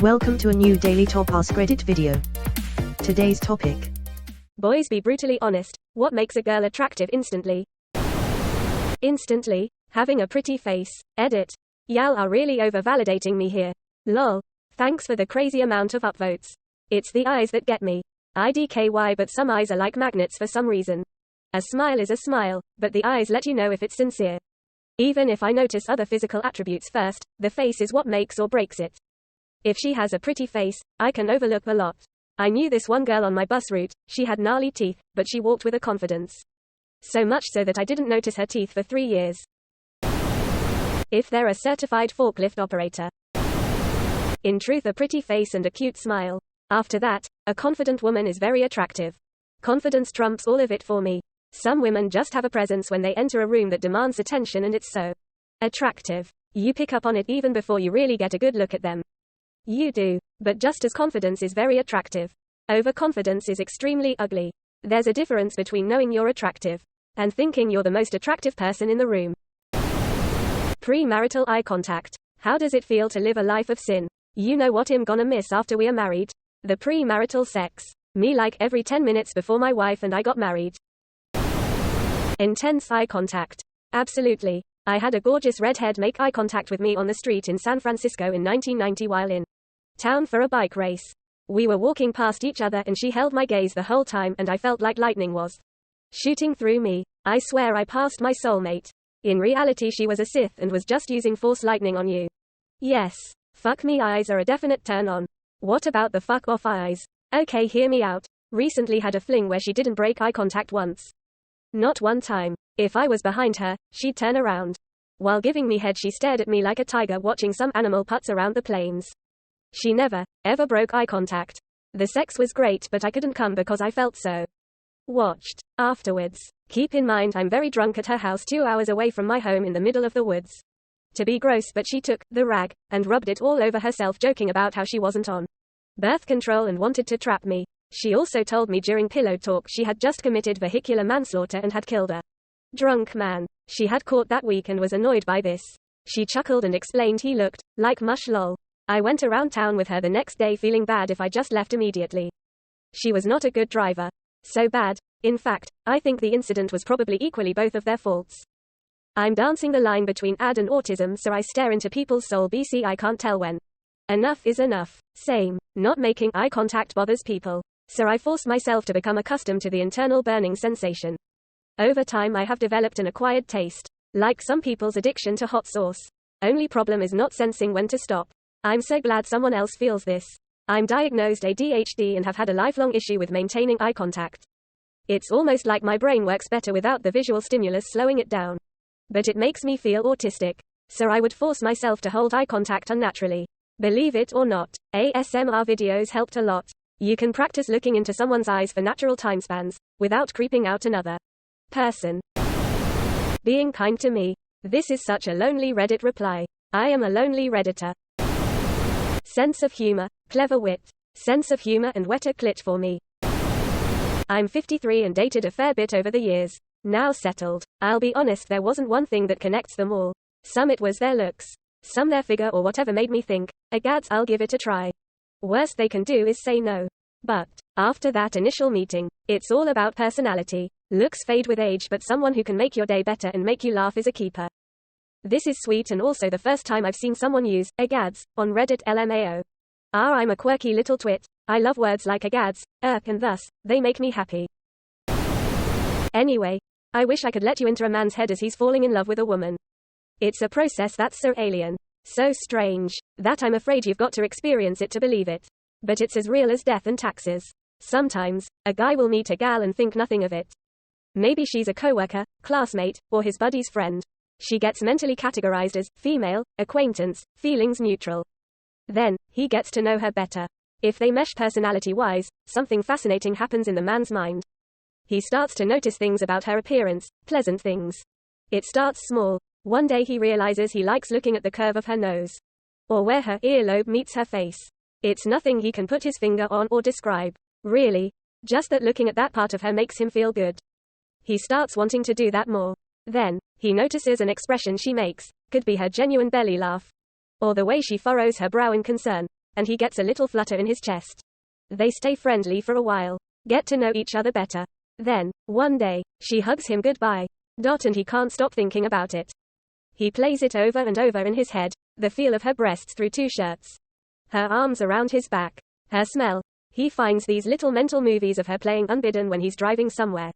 Welcome to a new Daily Top Askreddit video. Today's topic. Boys, be brutally honest. What makes a girl attractive instantly? Instantly, having a pretty face. Edit. Y'all are really over-validating me here. Lol. Thanks for the crazy amount of upvotes. It's the eyes that get me. IDKY, but some eyes are like magnets for some reason. A smile is a smile, but the eyes let you know if it's sincere. Even if I notice other physical attributes first, the face is what makes or breaks it. If she has a pretty face, I can overlook a lot. I knew this one girl on my bus route. She had gnarly teeth, but she walked with a confidence. So much so that I didn't notice her teeth for 3 years. If they're a certified forklift operator. In truth, a pretty face and a cute smile. After that, a confident woman is very attractive. Confidence trumps all of it for me. Some women just have a presence when they enter a room that demands attention, and it's so attractive. You pick up on it even before you really get a good look at them. You do. But just as confidence is very attractive, overconfidence is extremely ugly. There's a difference between knowing you're attractive and thinking you're the most attractive person in the room. Premarital eye contact. How does it feel to live a life of sin? You know what I'm gonna miss after we are married? The premarital sex. Me like every 10 minutes before my wife and I got married. Intense eye contact. Absolutely. I had a gorgeous redhead make eye contact with me on the street in San Francisco in 1990 while in town for a bike race. We were walking past each other and she held my gaze the whole time, and I felt like lightning was shooting through me. I swear I passed my soulmate. In reality, she was a Sith and was just using force lightning on you. Yes. Fuck me eyes are a definite turn on. What about the fuck off eyes? Okay, hear me out. Recently had a fling where she didn't break eye contact once. Not one time. If I was behind her, she'd turn around. While giving me head, she stared at me like a tiger watching some animal putz around the plains. She never, ever broke eye contact. The sex was great, but I couldn't come because I felt so watched. Afterwards. Keep in mind I'm very drunk at her house 2 hours away from my home in the middle of the woods. To be gross, but she took the rag and rubbed it all over herself, joking about how she wasn't on birth control and wanted to trap me. She also told me during pillow talk she had just committed vehicular manslaughter and had killed a drunk man she had caught that week and was annoyed by this. She chuckled and explained he looked like mush. Lol. I went around town with her the next day feeling bad if I just left immediately. She was not a good driver. So bad. In fact, I think the incident was probably equally both of their faults. I'm dancing the line between AD and autism, so I stare into people's soul. BC, I can't tell when enough is enough. Same. Not making eye contact bothers people. So I force myself to become accustomed to the internal burning sensation. Over time I have developed an acquired taste. Like some people's addiction to hot sauce. Only problem is not sensing when to stop. I'm so glad someone else feels this. I'm diagnosed ADHD and have had a lifelong issue with maintaining eye contact. It's almost like my brain works better without the visual stimulus slowing it down. But it makes me feel autistic. So I would force myself to hold eye contact unnaturally. Believe it or not, ASMR videos helped a lot. You can practice looking into someone's eyes for natural time spans, without creeping out another person. Being kind to me. This is such a lonely Reddit reply. I am a lonely Redditor. Sense of humor, clever wit. Sense of humor and wetter clit for me. I'm 53 and dated a fair bit over the years. Now settled. I'll be honest, there wasn't one thing that connects them all. Some it was their looks. Some their figure or whatever made me think, agads, I'll give it a try. Worst they can do is say no. But after that initial meeting, it's all about personality. Looks fade with age, but someone who can make your day better and make you laugh is a keeper. This is sweet, and also the first time I've seen someone use agads on Reddit. LMAO. I'm a quirky little twit. I love words like agads, and thus, they make me happy. Anyway, I wish I could let you into a man's head as he's falling in love with a woman. It's a process that's so alien, so strange, that I'm afraid you've got to experience it to believe it. But it's as real as death and taxes. Sometimes, a guy will meet a gal and think nothing of it. Maybe she's a coworker, classmate, or his buddy's friend. She gets mentally categorized as female, acquaintance, feelings neutral. Then, he gets to know her better. If they mesh personality-wise, something fascinating happens in the man's mind. He starts to notice things about her appearance, pleasant things. It starts small. One day he realizes he likes looking at the curve of her nose. Or where her earlobe meets her face. It's nothing he can put his finger on or describe. Really. Just that looking at that part of her makes him feel good. He starts wanting to do that more. Then, he notices an expression she makes. Could be her genuine belly laugh. Or the way she furrows her brow in concern. and he gets a little flutter in his chest. They stay friendly for a while, get to know each other better. Then, one day, she hugs him goodbye. And he can't stop thinking about it. He plays it over and over in his head, the feel of her breasts through 2 shirts. Her arms around his back. Her smell. He finds these little mental movies of her playing unbidden when he's driving somewhere,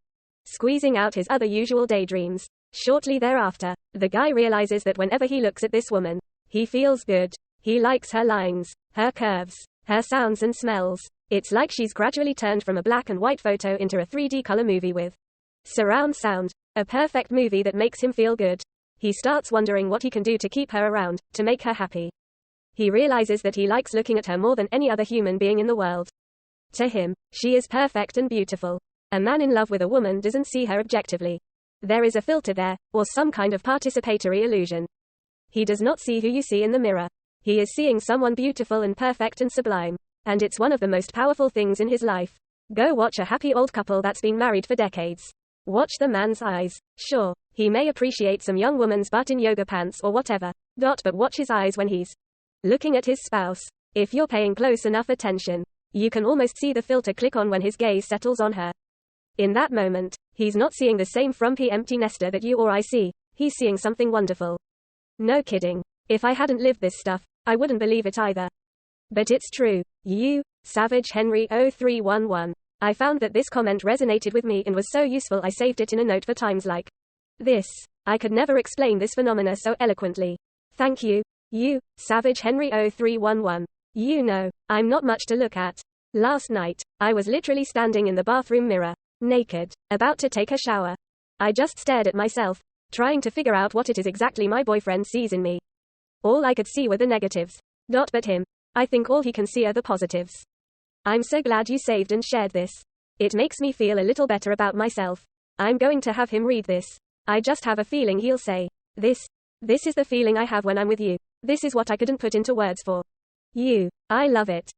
squeezing out his other usual daydreams. Shortly thereafter, the guy realizes that whenever he looks at this woman, he feels good. He likes her lines, her curves, her sounds and smells. It's like she's gradually turned from a black and white photo into a 3D color movie with surround sound. A perfect movie that makes him feel good. He starts wondering what he can do to keep her around, to make her happy. He realizes that he likes looking at her more than any other human being in the world. To him, she is perfect and beautiful. A man in love with a woman doesn't see her objectively. There is a filter there, or some kind of participatory illusion. He does not see who you see in the mirror. He is seeing someone beautiful and perfect and sublime. And it's one of the most powerful things in his life. Go watch a happy old couple that's been married for decades. Watch the man's eyes. Sure, he may appreciate some young woman's butt in yoga pants or whatever. But watch his eyes when he's looking at his spouse. If you're paying close enough attention, you can almost see the filter click on when his gaze settles on her. In that moment, he's not seeing the same frumpy empty nester that you or I see. He's seeing something wonderful. No kidding. If I hadn't lived this stuff, I wouldn't believe it either. But it's true. You, Savage Henry 0311. I found that this comment resonated with me and was so useful I saved it in a note for times like this. I could never explain this phenomena so eloquently. Thank you. You, Savage Henry 0311. You know, I'm not much to look at. Last night, I was literally standing in the bathroom mirror, naked, about to take a shower. I just stared at myself, trying to figure out what it is exactly my boyfriend sees in me. All I could see were the negatives. But him. I think all he can see are the positives. I'm so glad you saved and shared this. It makes me feel a little better about myself. I'm going to have him read this. I just have a feeling he'll say, This is the feeling I have when I'm with you. This is what I couldn't put into words for you. I love it.